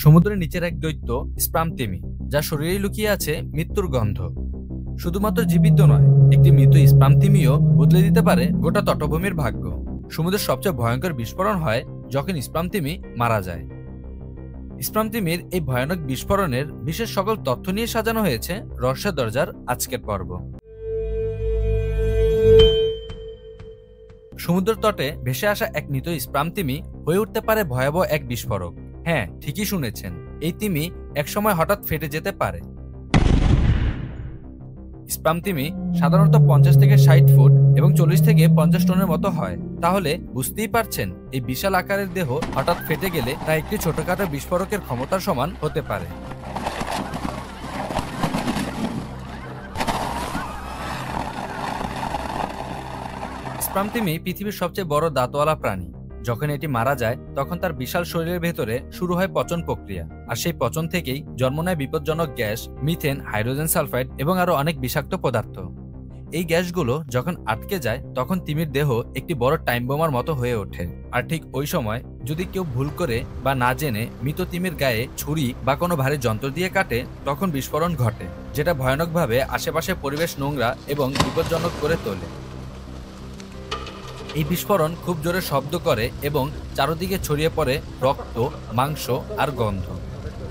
সমুদ্রের নিচের এক দৈত্য স্পাম তিমি, যার শরীরে লুকিয়ে আছে মৃত্যুর গন্ধ। শুধুমাত্র জীবিত নয়, একটি মৃত স্পাম তিমিও বদলে দিতে পারে গোটা তটভূমির ভাগ্য। সমুদ্রের সবচেয়ে ভয়ঙ্কর বিস্ফোরণ হয় যখন স্পাম তিমি মারা যায়। স্পাম তিমির এই ভয়ানক বিস্ফোরণের বিশেষ সকল তথ্য নিয়ে সাজানো হয়েছে রহস্যের দরজার আজকের পর্ব। সমুদ্রের তটে ভেসে আসা এক মৃত স্পাম তিমি হয়ে উঠতে পারে ভয়াবহ এক বিস্ফোরক। হ্যাঁ, ঠিকই শুনেছেন, এই তিমি একসময় হঠাৎ ফেটে যেতে পারে। স্পাম তিমি সাধারণত 50 থেকে 60 ফুট এবং 40 থেকে 50 টনের মতো হয়। তাহলে বুঝতেই পারছেন, এই বিশাল আকারের দেহ হঠাৎ ফেটে গেলে তা একটি ছোটখাটো বিস্ফোরকের ক্ষমতার সমান হতে পারে। স্পাম তিমি পৃথিবীর সবচেয়ে বড় দাঁতওয়ালা প্রাণী। যখন এটি মারা যায় তখন তার বিশাল শরীরের ভেতরে শুরু হয় পচন প্রক্রিয়া, আর সেই পচন থেকেই জন্ম নেয় বিপজ্জনক গ্যাস, মিথেন, হাইড্রোজেন সালফাইড এবং আরো অনেক বিষাক্ত পদার্থ। এই গ্যাসগুলো যখন আটকে যায় তখন তিমির দেহ একটি বড় টাইম বোমার মতো হয়ে ওঠে। আর ঠিক ওই সময় যদি কেউ ভুল করে বা না জেনে মৃত তিমির গায়ে ছুরি বা কোনো ভারী যন্ত্র দিয়ে কাটে, তখন বিস্ফোরণ ঘটে, যেটা ভয়ানকভাবে আশেপাশের পরিবেশ নোংরা এবং বিপজ্জনক করে তোলে। এই বিস্ফোরণ খুব জোরে শব্দ করে এবং চারদিকে ছড়িয়ে পড়ে রক্ত, মাংস আর গন্ধ।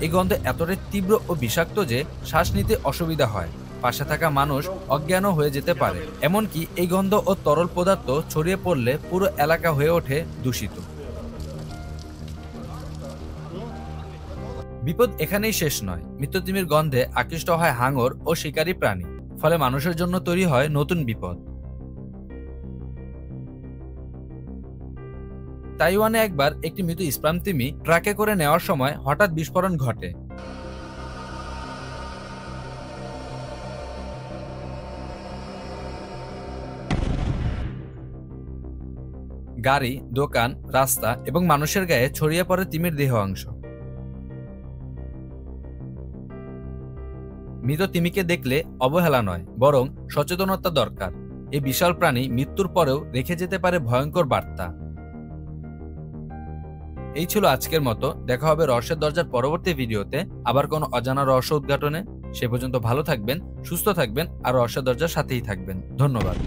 এই গন্ধ এতটাই তীব্র ও বিষাক্ত যে শ্বাস নিতে অসুবিধা হয়, পাশে থাকা মানুষ অজ্ঞানও হয়ে যেতে পারে। এমনকি এই গন্ধ ও তরল পদার্থ ছড়িয়ে পড়লে পুরো এলাকা হয়ে ওঠে দূষিত। বিপদ এখানেই শেষ নয়। মৃত তিমির গন্ধে আকৃষ্ট হয় হাঙর ও শিকারী প্রাণী, ফলে মানুষের জন্য তৈরি হয় নতুন বিপদ। তাইওয়ানে একবার একটি মৃত স্পাম তিমি ট্রাকে করে নেওয়ার সময় হঠাৎ বিস্ফোরণ ঘটে। গাড়ি, দোকান, রাস্তা এবং মানুষের গায়ে ছড়িয়ে পড়ে তিমির দেহ অংশ। মৃত তিমিকে দেখলে অবহেলা নয়, বরং সচেতনতা দরকার। এই বিশাল প্রাণী মৃত্যুর পরেও রেখে যেতে পারে ভয়ঙ্কর বার্তা। এই ছিল আজকের মতো। দেখা হবে রহস্যের দরজার পরবর্তী ভিডিওতে আবার কোনো অজানা রহস্য উদ্ঘাটনে। সে পর্যন্ত ভালো থাকবেন, সুস্থ থাকবেন আর রহস্যের দরজার সাথেই থাকবেন। ধন্যবাদ।